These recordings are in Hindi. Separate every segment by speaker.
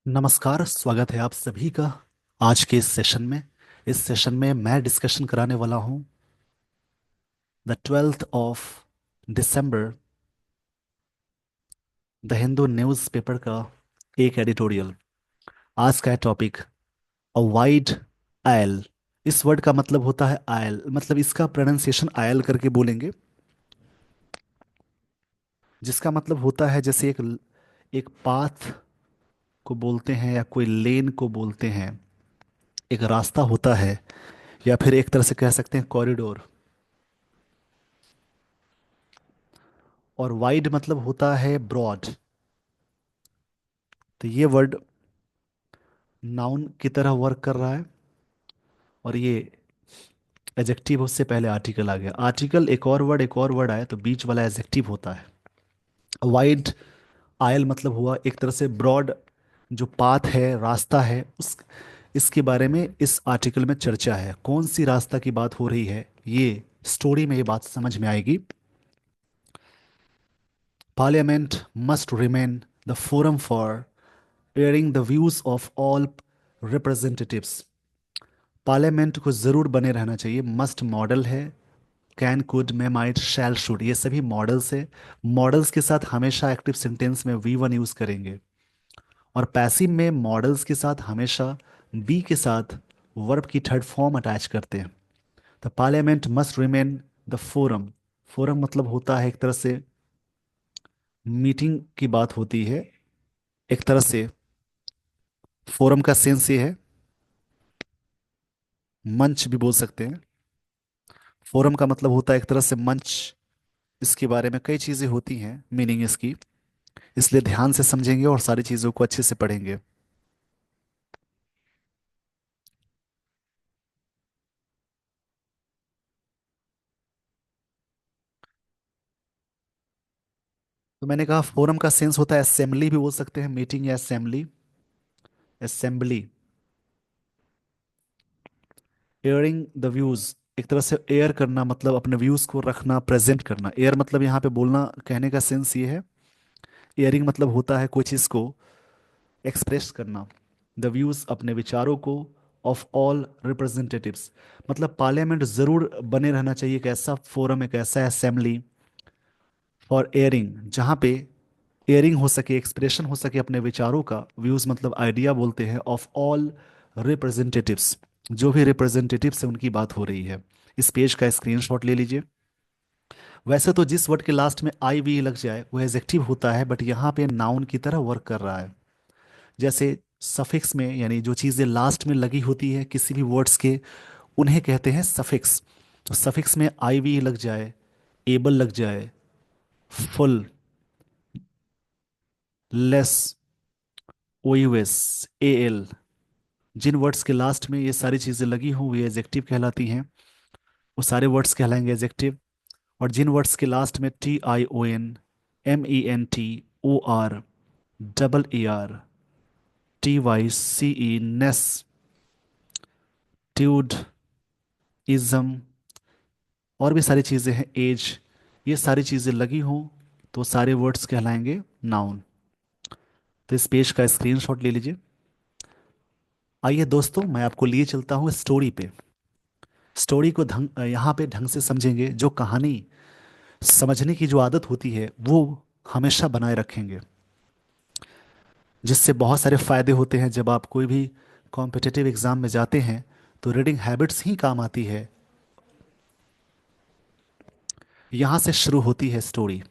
Speaker 1: नमस्कार, स्वागत है आप सभी का आज के इस सेशन में मैं डिस्कशन कराने वाला हूँ the 12th of December the Hindu newspaper का एक एडिटोरियल। आज का है टॉपिक अ वाइड आयल। इस वर्ड का मतलब होता है आयल, मतलब इसका प्रोनाउंसिएशन आयल करके बोलेंगे, जिसका मतलब होता है जैसे एक पाथ को बोलते हैं या कोई लेन को बोलते हैं, एक रास्ता होता है, या फिर एक तरह से कह सकते हैं कॉरिडोर। और वाइड मतलब होता है ब्रॉड। तो ये वर्ड नाउन की तरह वर्क कर रहा है, और ये एजेक्टिव उससे पहले आर्टिकल आ गया। आर्टिकल एक और वर्ड आया तो बीच वाला एजेक्टिव होता है। वाइड आयल मतलब हुआ एक तरह से ब्रॉड, जो पाथ है, रास्ता है, उस इसके बारे में इस आर्टिकल में चर्चा है। कौन सी रास्ता की बात हो रही है, ये स्टोरी में ये बात समझ में आएगी। Parliament must remain the forum for airing the views of all representatives. Parliament को जरूर बने रहना चाहिए। मस्ट मॉडल है, can, could, may, might, shall, should, ये सभी मॉडल्स है। मॉडल्स के साथ हमेशा एक्टिव सेंटेंस में वी वन यूज करेंगे, और पैसिव में मॉडल्स के साथ हमेशा बी के साथ वर्ब की थर्ड फॉर्म अटैच करते हैं। The parliament must remain the forum. Forum मतलब होता है एक तरह से मीटिंग की बात होती है। एक तरह से फोरम का सेंस ये है, मंच भी बोल सकते हैं। फोरम का मतलब होता है एक तरह से मंच। इसके बारे में कई चीजें होती हैं मीनिंग इसकी, इसलिए ध्यान से समझेंगे और सारी चीजों को अच्छे से पढ़ेंगे। तो मैंने कहा फोरम का सेंस होता है असेंबली भी बोल सकते हैं, मीटिंग या assembly. Assembly. Airing the views, एक तरह से एयर करना मतलब अपने व्यूज को रखना, प्रेजेंट करना। एयर मतलब यहाँ पे बोलना, कहने का सेंस ये है। एयरिंग मतलब होता है कोई चीज को एक्सप्रेस करना, द व्यूज, अपने विचारों को, ऑफ ऑल रिप्रेजेंटेटिव्स। मतलब पार्लियामेंट जरूर बने रहना चाहिए, एक ऐसा फोरम, एक ऐसा असेंबली फॉर एयरिंग, जहाँ पे एयरिंग हो सके, एक्सप्रेशन हो सके अपने विचारों का। व्यूज मतलब आइडिया बोलते हैं, ऑफ ऑल रिप्रेजेंटेटिव्स, जो भी रिप्रेजेंटेटिव्स है उनकी बात हो रही है। इस पेज का स्क्रीनशॉट ले लीजिए। वैसे तो जिस वर्ड के लास्ट में आई वी लग जाए वो एडजेक्टिव होता है, बट यहाँ पे नाउन की तरह वर्क कर रहा है। जैसे सफिक्स में, यानी जो चीज़ें लास्ट में लगी होती है किसी भी वर्ड्स के, उन्हें कहते हैं सफिक्स। तो सफिक्स में आई वी लग जाए, एबल लग जाए, full, less, O U S, A L, जिन वर्ड्स के लास्ट में ये सारी चीज़ें लगी हों वे एडजेक्टिव कहलाती हैं। वो सारे वर्ड्स कहलाएंगे एडजेक्टिव। और जिन वर्ड्स के लास्ट में T I O N, M E N T, O R, double A R, T Y C E, ness, tude, ism, और भी सारी चीज़ें हैं, एज, ये सारी चीज़ें लगी हों तो सारे वर्ड्स कहलाएंगे नाउन। तो इस पेज का स्क्रीनशॉट ले लीजिए। आइए दोस्तों, मैं आपको लिए चलता हूँ स्टोरी पे। स्टोरी को यहाँ पे ढंग से समझेंगे। जो कहानी समझने की जो आदत होती है वो हमेशा बनाए रखेंगे, जिससे बहुत सारे फायदे होते हैं। जब आप कोई भी कॉम्पिटिटिव एग्जाम में जाते हैं तो रीडिंग हैबिट्स ही काम आती है। यहाँ से शुरू होती है story.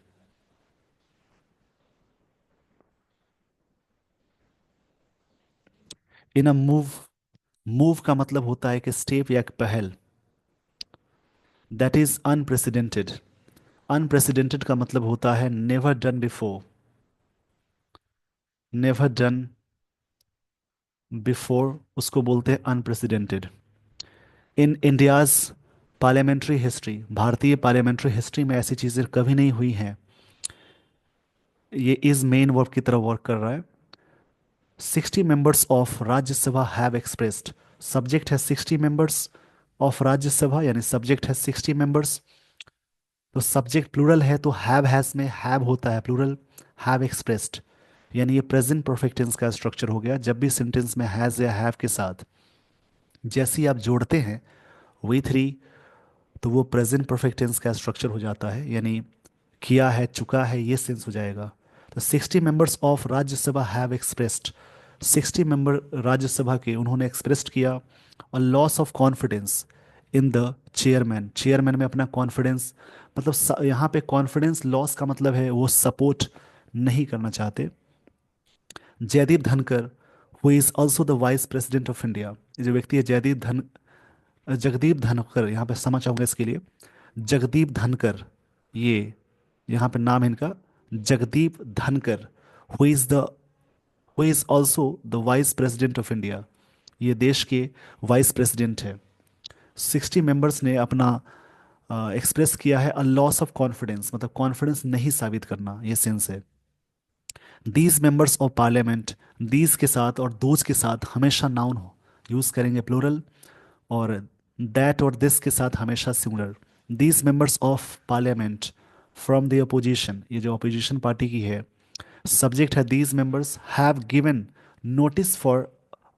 Speaker 1: In a move, move का मतलब होता है कि स्टेप या एक पहल। That is unprecedented. अनप्रेसिडेंटेड का मतलब होता है never done before. Never done before उसको बोलते हैं unprecedented. In India's parliamentary history, भारतीय पार्लियामेंट्री हिस्ट्री में ऐसी चीज़ें कभी नहीं हुई हैं। ये इज मेन वर्ब की तरह वर्क कर रहा है। 60 members of Rajya Sabha have expressed, subject है 60 मेंबर्स ऑफ राज्यसभा, यानी सब्जेक्ट है 60 मेंबर्स। तो सब्जेक्ट प्लूरल है तो हैव हैज में हैव होता है प्लूरल, हैव एक्सप्रेस्ड। यानी ये प्रेजेंट परफेक्ट टेंस का स्ट्रक्चर हो गया। जब भी सेंटेंस में हैज़ या हैव के साथ जैसे ही आप जोड़ते हैं वी थ्री, तो वो प्रेजेंट परफेक्ट टेंस का स्ट्रक्चर हो जाता है, यानी किया है, चुका है, ये सेंस हो जाएगा। तो 60 members of Rajya Sabha have expressed, 60 member Rajya Sabha के उन्होंने एक्सप्रेस्ड किया और loss of confidence in the chairman, chairman में अपना कॉन्फिडेंस, मतलब यहाँ पे कॉन्फिडेंस लॉस का मतलब है वो सपोर्ट नहीं करना चाहते। जयदीप धनकर who is also the vice president of India, ये जो व्यक्ति है जगदीप धनकर, यहाँ पे समझ आऊंगा इसके लिए। जगदीप धनकर, ये यहाँ पे नाम है इनका जगदीप धनकर, who is the who is also the vice president of India, ये देश के वाइस प्रेसिडेंट है। 60 मेंबर्स ने अपना एक्सप्रेस किया है अ लॉस ऑफ कॉन्फिडेंस, मतलब कॉन्फिडेंस नहीं साबित करना, ये सेंस है। These members of parliament, these के साथ और दोज के साथ हमेशा नाउन हो यूज करेंगे प्लूरल, और दैट और दिस के साथ हमेशा singular. These members of parliament from the opposition, ये जो अपोजिशन पार्टी की है, सब्जेक्ट है these members have given notice for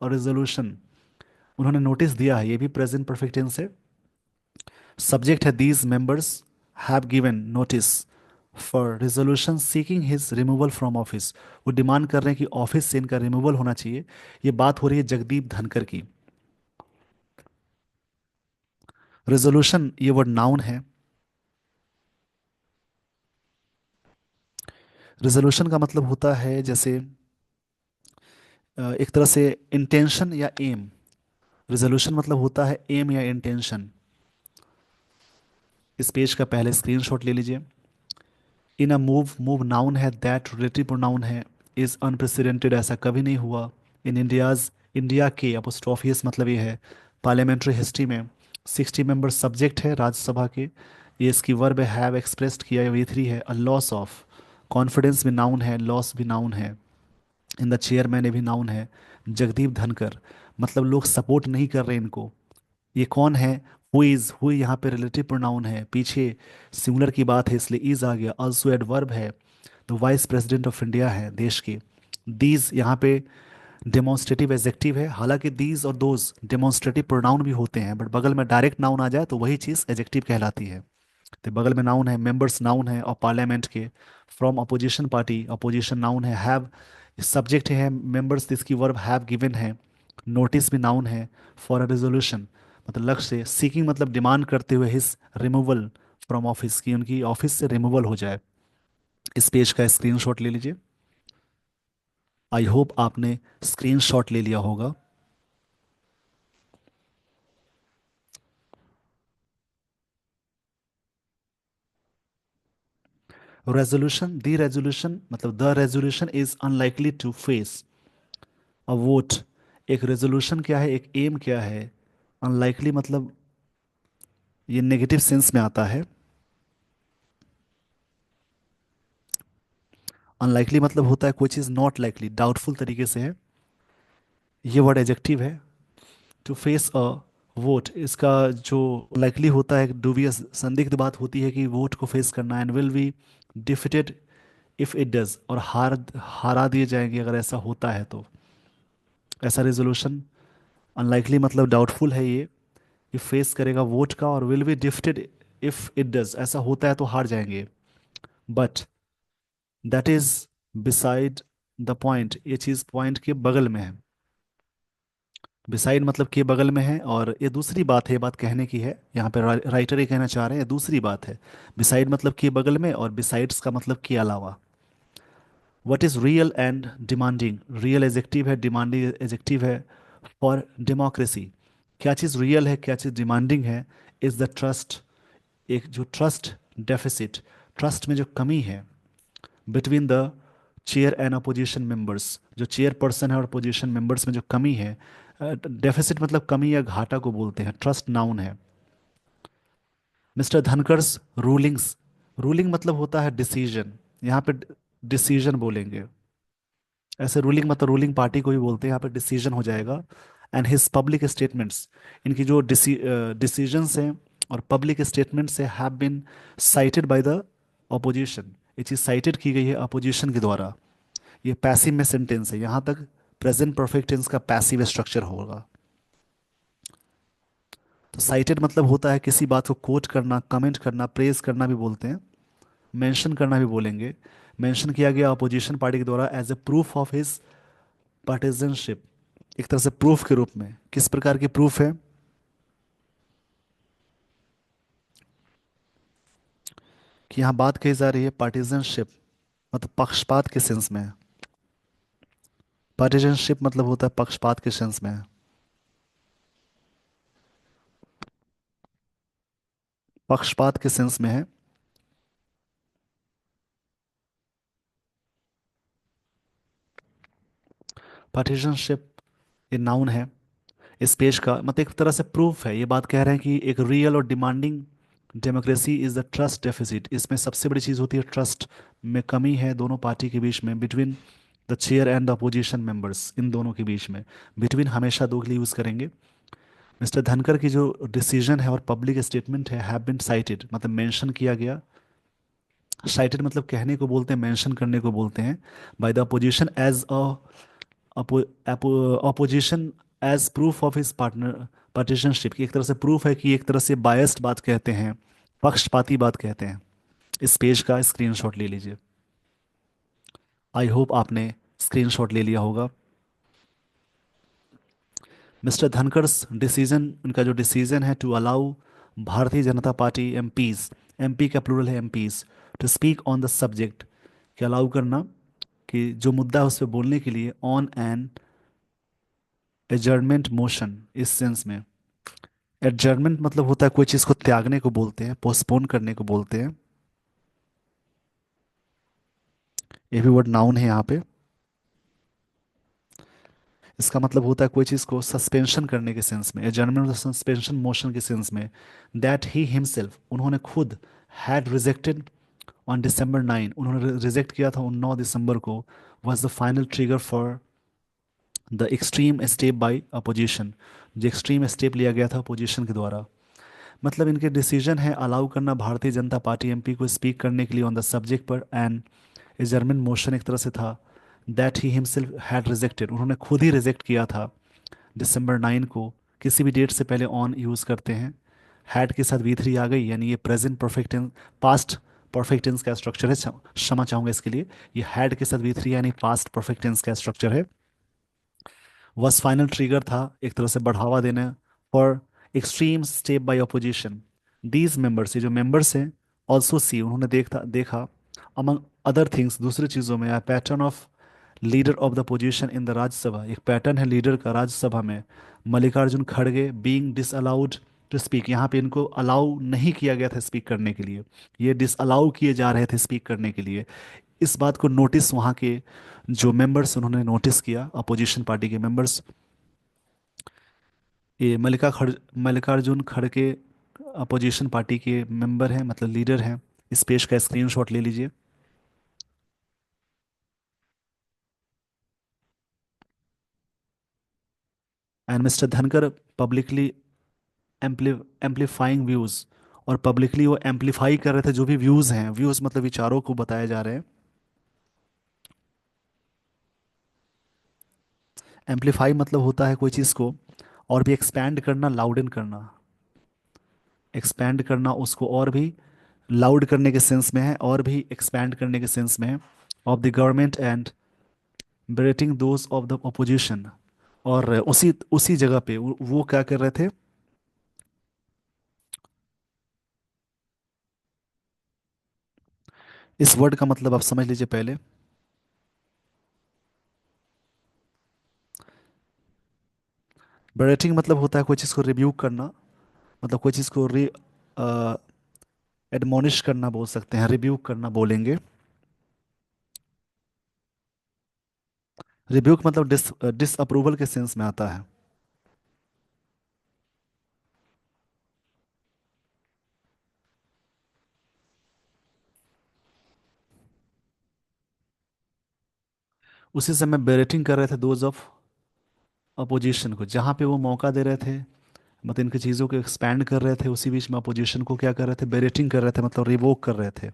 Speaker 1: a resolution, उन्होंने नोटिस दिया है, ये भी प्रेजेंट परफेक्ट टेंस है। सब्जेक्ट है these members have given notice for resolution seeking his removal from office, वो डिमांड कर रहे हैं कि ऑफिस से इनका रिमूवल होना चाहिए। ये बात हो रही है जगदीप धनकर की। रेजोल्यूशन ये वर्ड नाउन है। रेजोल्यूशन का मतलब होता है जैसे एक तरह से इंटेंशन या एम। रेजोल्यूशन मतलब होता है एम या इंटेंशन। इस पेज का पहले स्क्रीनशॉट ले लीजिए। इन अ मूव, मूव नाउन है, दैट रिलेटिव प्रोनाउन है, इज अनप्रेसिडेंटेड ऐसा कभी नहीं हुआ। इन इंडियाज, इंडिया के अपोस्ट्रोफियस मतलब ये है पार्लियामेंट्री हिस्ट्री में। 60 मेंबर सब्जेक्ट है राज्यसभा के, ये इसकी वर्ब है हैव एक्सप्रेस्ड किया, वी थ्री है। अ लॉस ऑफ कॉन्फिडेंस भी नाउन है, लॉस भी नाउन है। इन द चेयरमैन ये भी नाउन है। जगदीप धनकर मतलब लोग सपोर्ट नहीं कर रहे इनको। ये कौन है, हु इज, हु यहाँ पे रिलेटिव प्रोनाउन है, पीछे सिंगुलर की बात है इसलिए इज आ गया। ऑल्सो एडवर्ब है, तो वाइस प्रेसिडेंट ऑफ इंडिया है देश के। दीज यहाँ पे डेमोन्स्ट्रेटिव एजेक्टिव है, हालांकि दीज और दोज डेमोन्स्ट्रेटिव प्रोनाउन भी होते हैं, बट बगल में डायरेक्ट नाउन आ जाए तो वही चीज़ एजेक्टिव कहलाती है। तो बगल में नाउन है, मेंबर्स नाउन है और पार्लियामेंट के। From opposition party, opposition noun है। हैव सब्जेक्ट है, मेंबर्स इसकी वर्ब हैव गिवन है। नोटिस भी नाउन है। फॉर अ रेजोल्यूशन मतलब लक्ष्य से। सीकिंग मतलब डिमांड करते हुए हिज रिमूवल फ्रॉम ऑफिस, की उनकी ऑफिस से रिमूवल हो जाए। इस पेज का स्क्रीनशॉट ले लीजिए। आई होप आपने स्क्रीनशॉट ले लिया होगा। रेजोल्यूशन, द रेजोल्यूशन मतलब the resolution is unlikely to face a vote. एक रेजोल्यूशन क्या है, एक एम क्या है। अनलाइकली मतलब ये नेगेटिव सेंस में आता है। अनलाइकली मतलब होता है कोई चीज़ नॉट लाइकली, डाउटफुल तरीके से है। ये वर्ड एडजेक्टिव है। टू फेस अ वोट, इसका जो लाइकली होता है, डूबियस संदिग्ध बात होती है कि वोट को फेस करना। And will be defeated if it does, और हारा दिए जाएंगे अगर ऐसा होता है तो। ऐसा रेजोल्यूशन अनलाइकली मतलब डाउटफुल है ये फेस करेगा वोट का, और will be defeated if it does, ऐसा होता है तो हार जाएंगे। But that is beside the point, ये चीज पॉइंट के बगल में है। बिसाइड मतलब के बगल में है, और ये दूसरी बात है, ये बात कहने की है यहाँ पे, राइटर ये कहना चाह रहे हैं दूसरी बात है। बिसाइड मतलब के बगल में, और बिसाइड्स का मतलब के अलावा। What is real and demanding, real adjective है, डिमांडिंग एजेक्टिव है। फॉर डेमोक्रेसी, क्या चीज़ रियल है, क्या चीज़ डिमांडिंग है। इज द ट्रस्ट, एक जो ट्रस्ट डेफिसिट, ट्रस्ट में जो कमी है between the chair and opposition members, जो चेयर पर्सन है और अपोजिशन मेंबर्स में जो कमी है। डेफिसिट मतलब कमी या घाटा को बोलते हैं। ट्रस्ट नाउन है। मिस्टर धनकर्स रूलिंग्स, रूलिंग मतलब होता है डिसीजन, यहाँ पे डिसीजन बोलेंगे। ऐसे रूलिंग मतलब रूलिंग पार्टी को भी बोलते हैं, यहाँ पे डिसीजन हो जाएगा। एंड हिज पब्लिक स्टेटमेंट्स, इनकी जो डिसीजंस हैं और पब्लिक स्टेटमेंट्स है, have been cited by the opposition, ये चीज़ साइटेड की गई है अपोजिशन के द्वारा। ये पैसिव में सेंटेंस है, यहाँ तक प्रेजेंट परफेक्ट टेंस का पैसिव स्ट्रक्चर होगा। तो साइटेड मतलब होता है किसी बात को कोट करना, कमेंट करना, प्रेज करना भी बोलते हैं, मेंशन करना भी बोलेंगे। मेंशन किया गया अपोजिशन पार्टी के द्वारा as a proof of his partisanship, एक तरह से प्रूफ के रूप में। किस प्रकार की प्रूफ है कि यहाँ बात कही जा रही है पार्टिजनशिप, मतलब पक्षपात के सेंस में है। पार्टिजनशिप मतलब होता है पक्षपात के सेंस में है। पक्षपात के सेंस में है। पार्टिजनशिप ये नाउन है। इस पेज का मतलब एक तरह से प्रूफ है, ये बात कह रहे हैं कि एक रियल और demanding democracy is the trust deficit. इसमें सबसे बड़ी चीज़ होती है ट्रस्ट में कमी है दोनों पार्टी के बीच में, between the chair and the opposition members, इन दोनों के बीच में। बिटवीन हमेशा दो के लिए यूज़ करेंगे। मिस्टर धनकर की जो डिसीजन है और पब्लिक स्टेटमेंट है हैव बीन साइटेड, मतलब मेंशन किया गया। साइटेड मतलब कहने को बोलते हैं, मेंशन करने को बोलते हैं, by the opposition as opposition as proof of his partner partisanship, की एक तरह से प्रूफ है कि एक तरह से बायस्ड बात कहते हैं, पक्षपाती बात कहते हैं। इस पेज का स्क्रीनशॉट ले लीजिए। आई होप आपने स्क्रीनशॉट ले लिया होगा। मिस्टर धनखड़'s डिसीजन, उनका जो डिसीजन है to allow Bharatiya Janata Party MPs, MP का प्लूरल है MPs, to speak on the subject, कि अलाउ करना कि जो मुद्दा है उस पर बोलने के लिए, ऑन एन एजर्नमेंट मोशन, इस सेंस में। एडजर्नमेंट मतलब होता है कोई चीज़ को त्यागने को बोलते हैं, पोस्टपोन करने को बोलते हैं। ये भी वर्ड नाउन है यहाँ पे। इसका मतलब होता है कोई चीज़ को सस्पेंशन करने के सेंस में, एडजर्नमेंट सस्पेंशन मोशन के सेंस में। दैट ही हिमसेल्फ, उन्होंने खुद, हैड रिजेक्टेड ऑन December 9, उन्होंने रिजेक्ट किया था उन 9 दिसंबर को, was the final trigger for the extreme step by opposition, जो एक्सट्रीम स्टेप लिया गया था अपोजिशन के द्वारा। मतलब इनके डिसीजन है अलाउ करना भारतीय जनता पार्टी एमपी को स्पीक करने के लिए ऑन द सब्जेक्ट पर, एंड ए जर्मन मोशन एक तरह से था, that he himself had rejected, उन्होंने खुद ही रिजेक्ट किया था December 9 को। किसी भी डेट से पहले ऑन यूज़ करते हैं। हैड के साथ V3 आ गई, यानी ये present perfect tense, past perfect tense का स्ट्रक्चर है। क्षमा चाहूंगा इसके लिए, ये हैड के साथ V3 यानी पास्ट परफेक्ट टेंस का स्ट्रक्चर है। वॉज फाइनल ट्रिगर था, एक तरह से बढ़ावा देना, for extreme step by opposition. These members, ये जो मेंबर्स हैं, ऑल्सो सी, उन्होंने देखा अमंग अदर थिंग्स, दूसरी चीज़ों में, pattern of leader of the position in the Rajya Sabha, एक पैटर्न है लीडर का राज्यसभा में, मल्लिकार्जुन खड़गे बीइंग डिसअलाउड टू स्पीक, यहाँ पे इनको अलाउ नहीं किया गया था स्पीक करने के लिए, ये डिसअलाउ किए जा रहे थे स्पीक करने के लिए। इस बात को नोटिस वहाँ के जो मेंबर्स, उन्होंने नोटिस किया, अपोजिशन पार्टी के मेंबर्स। ये मल्लिकार्जुन खड़गे अपोजिशन पार्टी के मेंबर हैं, मतलब लीडर हैं। इस पेज का स्क्रीनशॉट ले लीजिए। एंड मिस्टर धनकर पब्लिकली एम्पलीफाइंग व्यूज, और पब्लिकली वो एम्पलीफाई कर रहे थे जो भी व्यूज हैं, व्यूज मतलब विचारों को बताए जा रहे हैं। एम्पलीफाई मतलब होता है कोई चीज़ को और भी एक्सपैंड करना, लाउडन करना, एक्सपैंड करना उसको और भी लाउड करने के सेंस में है, और भी एक्सपैंड करने के सेंस में है। Of the government and berating those of the opposition, और उसी उसी जगह पे वो क्या कर रहे थे। इस वर्ड का मतलब आप समझ लीजिए पहले। बरेटिंग मतलब होता है कोई चीज़ को रिब्यूक करना, मतलब कोई चीज़ को एडमोनिश करना बोल सकते हैं, रिब्यूक करना बोलेंगे। रिब्यूक मतलब डिसअप्रूवल के सेंस में आता है। उसी समय बेरेटिंग कर रहे थे दोज ऑफ अपोजिशन को, जहाँ पे वो मौका दे रहे थे, मतलब इनकी चीज़ों को एक्सपैंड कर रहे थे, उसी बीच में अपोजिशन को क्या कर रहे थे, बेरेटिंग कर रहे थे, मतलब रिवोक कर रहे थे।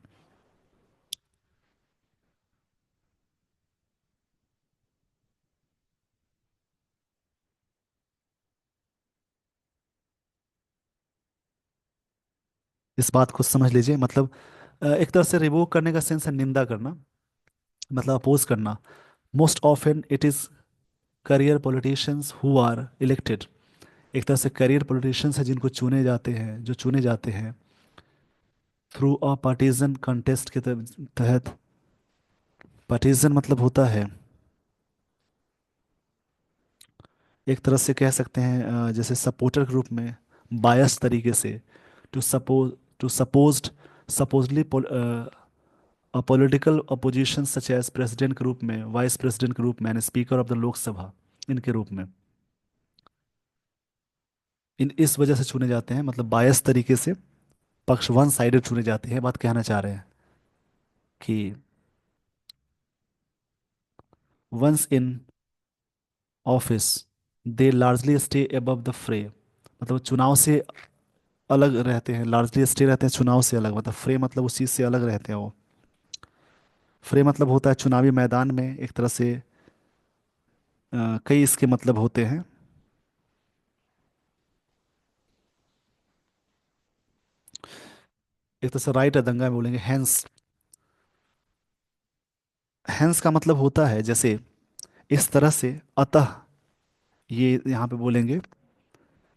Speaker 1: इस बात को समझ लीजिए। मतलब एक तरह से रिवोक करने का सेंस है निंदा करना, मतलब अपोज करना। Most often it is career politicians who are elected. एक तरह से करियर पॉलिटिशियंस है जिनको चुने जाते हैं, जो चुने जाते हैं थ्रू अ पार्टीजन कंटेस्ट के तहत। पार्टीजन मतलब होता है एक तरह से कह सकते हैं जैसे सपोर्टर के रूप में, बायस तरीके से, to suppose to supposed supposedly political opposition such as president के रूप में, वाइस प्रेसिडेंट के रूप में and speaker of the Lok Sabha, इनके रूप में। इन इस वजह से चुने जाते हैं, मतलब बायस तरीके से, पक्ष वन साइडेड चुने जाते हैं। बात कहना चाह रहे हैं कि once in office they largely stay above the fray. मतलब चुनाव से अलग रहते हैं, लार्जली स्टे रहते हैं चुनाव से अलग, मतलब फ्रे मतलब उस चीज़ से अलग रहते हैं वो। फ्रे मतलब होता है चुनावी मैदान में, एक तरह से कई इसके मतलब होते हैं। एक तरह से राइट है, दंगा में बोलेंगे हैंस। हैंस का मतलब होता है जैसे, इस तरह से, अतः, ये यहाँ पे बोलेंगे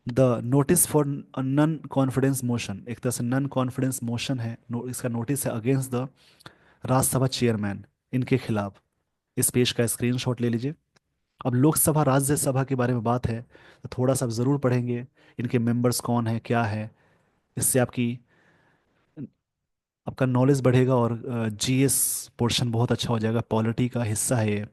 Speaker 1: the notice for non confidence motion. एक तरह से नन कॉन्फिडेंस मोशन है, इसका नोटिस है अगेंस्ट द राज्यसभा चेयरमैन, इनके खिलाफ। इस पेज का स्क्रीनशॉट ले लीजिए। अब लोकसभा राज्यसभा के बारे में बात है तो थोड़ा सा आप जरूर पढ़ेंगे, इनके मेंबर्स कौन है क्या है। इससे आपकी आपका नॉलेज बढ़ेगा और जीएस पोर्शन बहुत अच्छा हो जाएगा, पॉलिटी का हिस्सा है ये।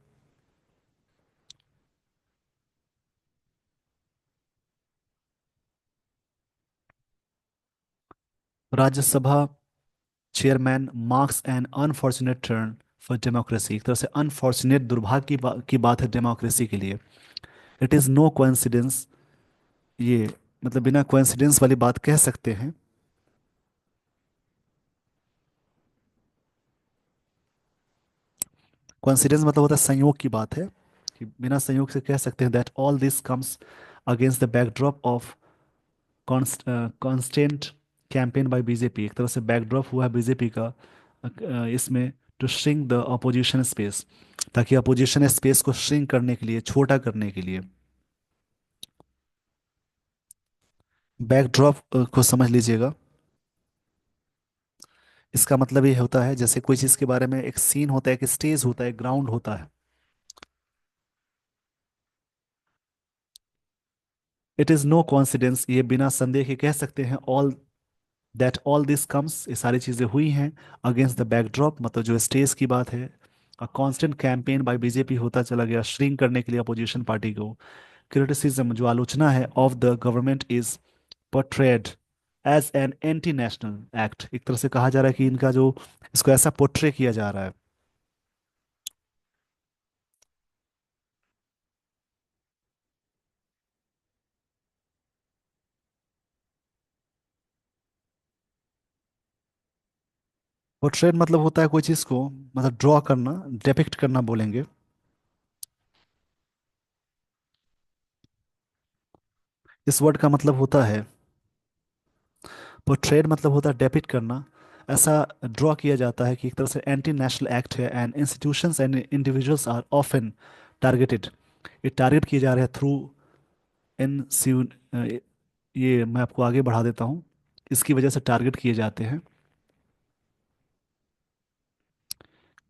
Speaker 1: Rajya Sabha chairman marks an unfortunate turn for democracy. एक तरह से अनफॉर्चुनेट, दुर्भाग्य की बात है डेमोक्रेसी के लिए। इट इज़ नो कोइंसिडेंस, ये मतलब बिना कोइंसिडेंस वाली बात कह सकते हैं। कोइंसिडेंस मतलब होता है संयोग की बात है, कि बिना संयोग से कह सकते हैं that all this comes against the backdrop of constant campaign by BJP. एक तरह से बैकड्रॉप हुआ है बीजेपी का इसमें, to shrink the opposition space, ताकि अपोजिशन स्पेस को श्रिंक करने के लिए, छोटा करने के लिए। बैकड्रॉप को समझ लीजिएगा। इसका मतलब ये होता है जैसे कोई चीज़ के बारे में एक सीन होता है, एक स्टेज होता है, ग्राउंड होता है। इट इज़ नो कॉन्सिडेंस, ये बिना संदेह के कह सकते हैं, all that all this comes, ये सारी चीज़ें हुई हैं अगेंस्ट द बैकड्रॉप, मतलब जो स्टेज की बात है। A constant campaign by BJP होता चला गया श्रिंक करने के लिए अपोजिशन पार्टी को। क्रिटिसिज्म, जो आलोचना है, of the government is portrayed as an anti national act. एक तरह से कहा जा रहा है कि इनका जो, इसको ऐसा पोर्ट्रे किया जा रहा है। पोर्ट्रेट मतलब होता है कोई चीज़ को मतलब ड्रॉ करना, डिपिक्ट करना बोलेंगे। इस वर्ड का मतलब होता है, पोर्ट्रेट मतलब होता है डेपिक्ट करना। ऐसा ड्रॉ किया जाता है कि एक तरह से एंटी नेशनल एक्ट है and institutions and individuals are often targeted. ये टारगेट किए जा रहे हैं थ्रू इन, ये मैं आपको आगे बढ़ा देता हूँ। इसकी वजह से टारगेट किए जाते हैं,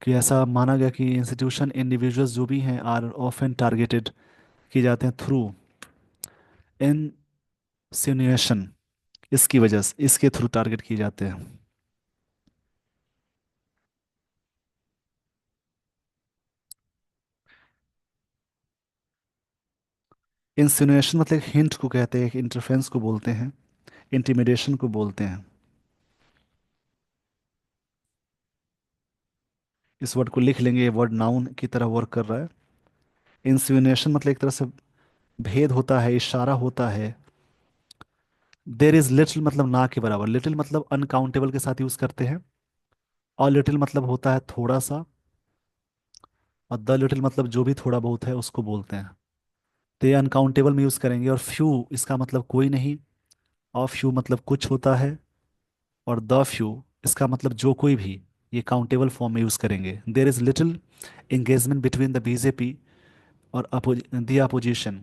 Speaker 1: कि ऐसा माना गया कि इंस्टीट्यूशन इंडिविजुअल्स जो भी हैं आर ऑफन टारगेटेड, किए जाते हैं थ्रू इंसिनुएशन। इसकी वजह से इसके थ्रू टारगेट किए जाते हैं। इंसिनुएशन मतलब एक हिंट को कहते हैं, एक इंटरफेरेंस को बोलते हैं, इंटिमिडेशन को बोलते हैं। इस वर्ड को लिख लेंगे, ये वर्ड नाउन की तरह वर्क कर रहा है। इंसिनुएशन मतलब एक तरह से भेद होता है, इशारा होता है। देर इज लिटिल मतलब ना के बराबर, लिटिल मतलब अनकाउंटेबल के साथ यूज करते हैं। और लिटिल मतलब होता है थोड़ा सा, और द लिटिल मतलब जो भी थोड़ा बहुत है उसको बोलते हैं। तो ये अनकाउंटेबल में यूज करेंगे। और फ्यू इसका मतलब कोई नहीं, और फ्यू मतलब कुछ होता है, और द फ्यू इसका मतलब जो कोई भी, ये काउंटेबल फॉर्म में यूज करेंगे। There is little engagement between the BJP और द अपोजिशन,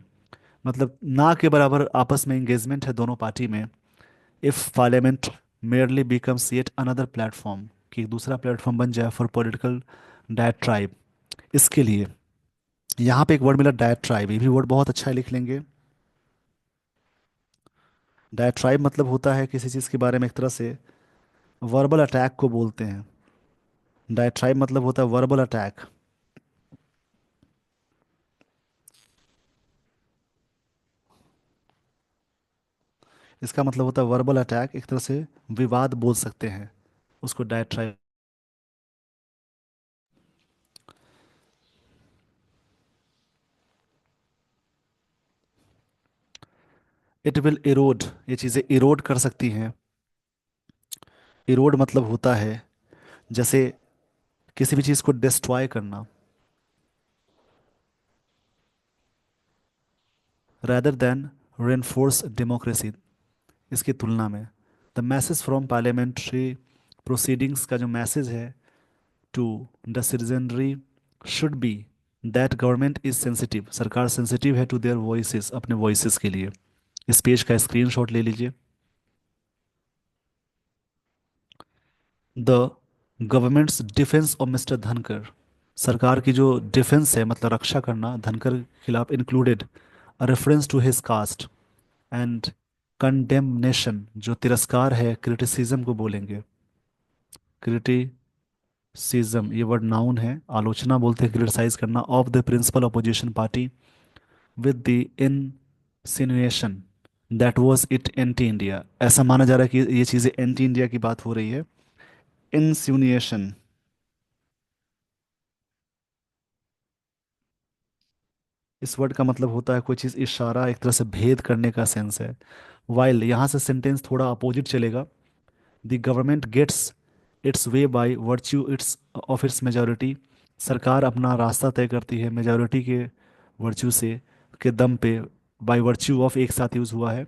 Speaker 1: मतलब ना के बराबर आपस में एंगेजमेंट है दोनों पार्टी में। If parliament merely becomes yet another platform, कि एक दूसरा प्लेटफॉर्म बन जाए फॉर पॉलिटिकल डायट्राइब। इसके लिए यहाँ पे एक वर्ड मिला डायट्राइब, ये भी वर्ड बहुत अच्छा है, लिख लेंगे। डायट्राइब मतलब होता है किसी चीज़ के बारे में एक तरह से वर्बल अटैक को बोलते हैं। डायट्राइब मतलब होता है वर्बल अटैक। इसका मतलब होता है वर्बल अटैक, एक तरह से विवाद बोल सकते हैं उसको डायट्राइब। इट विल इरोड, ये चीज़ें इरोड कर सकती हैं। इरोड मतलब होता है जैसे किसी भी चीज़ को डिस्ट्रॉय करना, rather देन reinforce डेमोक्रेसी, इसकी तुलना में। The message from parliamentary proceedings का जो मैसेज है to the citizenry should be that government is sensitive, सरकार सेंसिटिव है टू देयर वॉइसेस, अपने वॉइसेस के लिए। इस पेज का स्क्रीनशॉट ले लीजिए। The government's defence of mister Dhankhar, सरकार की जो डिफेंस है मतलब रक्षा करना धनकर के खिलाफ, included a reference to his caste and condemnation, जो तिरस्कार है क्रिटिसिज्म को बोलेंगे। क्रिटिसिज्म ये वर्ड नाउन है, आलोचना बोलते हैं क्रिटिसाइज करना, of the principal opposition party with the insinuation that was it anti India, ऐसा माना जा रहा है कि ये चीज़ें एंटी इंडिया की बात हो रही है। इंसिनुएशन, इस वर्ड का मतलब होता है कोई चीज़ इशारा, एक तरह से भेद करने का सेंस है। वाइल यहाँ से सेंटेंस थोड़ा अपोजिट चलेगा। The government gets its way by virtue its of its majority, सरकार अपना रास्ता तय करती है मेजॉरिटी के वर्च्यू से, के दम पे। बाय वर्च्यू ऑफ एक साथ यूज हुआ है।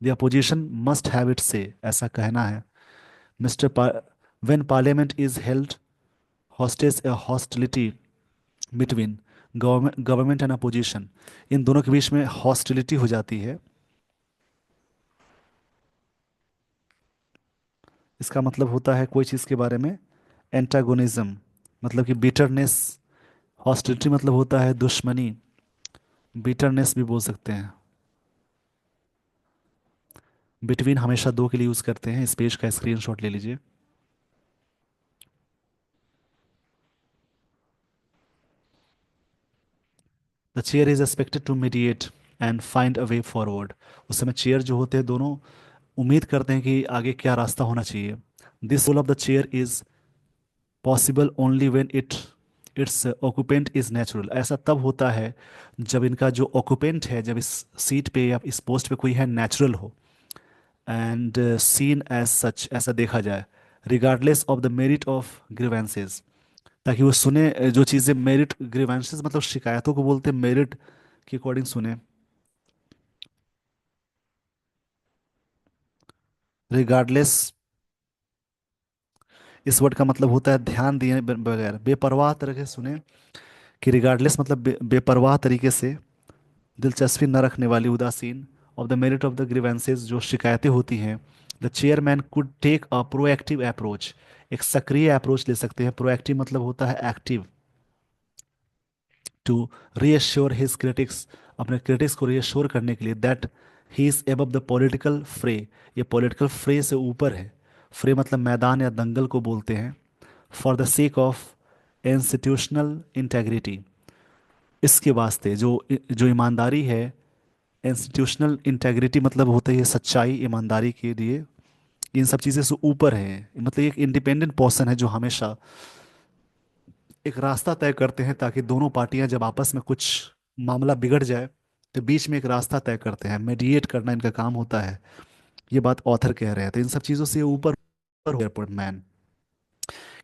Speaker 1: The opposition must have it say, ऐसा कहना है। Mister when parliament is held hostage a hostility between government and opposition, इन दोनों के बीच में हॉस्टिलिटी हो जाती है। इसका मतलब होता है कोई चीज़ के बारे में एंटागोनिज्म, मतलब कि बिटरनेस। हॉस्टिलिटी मतलब होता है दुश्मनी, बिटरनेस भी बोल सकते हैं। बिटवीन हमेशा दो के लिए यूज करते हैं। इस पेज का स्क्रीनशॉट ले लीजिए। The chair is expected to mediate and find a way forward, उस समय चेयर जो होते हैं दोनों उम्मीद करते हैं कि आगे क्या रास्ता होना चाहिए। This role of the chair is possible only when its occupant is natural, ऐसा तब होता है जब इनका जो ऑक्यूपेंट है, जब इस सीट पे या इस पोस्ट पे कोई है, नेचुरल हो एंड सीन एज सच, ऐसा देखा जाए, regardless of the merit of grievances, ताकि वो सुने जो चीज़ें मेरिट, ग्रीवेंसेस मतलब शिकायतों को बोलते हैं, मेरिट के अकॉर्डिंग सुने। रिगार्डलेस, इस वर्ड का मतलब होता है ध्यान दिए बगैर, बेपरवाह तरीके से सुने। कि रिगार्डलेस मतलब बेपरवाह तरीके से, दिलचस्पी न रखने वाली, उदासीन। Of the merit of the grievances, जो शिकायतें होती हैं, the chairman could take a proactive approach, एक सक्रिय अप्रोच ले सकते हैं। प्रोएक्टिव मतलब होता है active. To reassure his critics, अपने क्रिटिक्स को रीअश्योर करने के लिए, that he is above the political fray, ये पॉलिटिकल फ्रे से ऊपर है। फ्रे मतलब मैदान या दंगल को बोलते हैं। For the sake of institutional integrity, इसके वास्ते जो जो ईमानदारी है, इंस्टीट्यूशनल इंटेग्रिटी मतलब होता है सच्चाई, ईमानदारी के लिए इन सब चीज़ें से ऊपर है। मतलब एक इंडिपेंडेंट पर्सन है जो हमेशा एक रास्ता तय करते हैं, ताकि दोनों पार्टियां जब आपस में कुछ मामला बिगड़ जाए तो बीच में एक रास्ता तय करते हैं, मेडिएट करना इनका काम होता है। ये बात ऑथर कह रहे हैं, तो इन सब चीज़ों से ऊपर एयरपोर्ट मैन।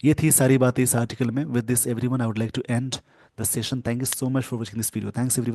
Speaker 1: ये थी सारी बातें इस आर्टिकल में। With this everyone I would like to end the session. Thank you so much for watching this video. Thanks everyone.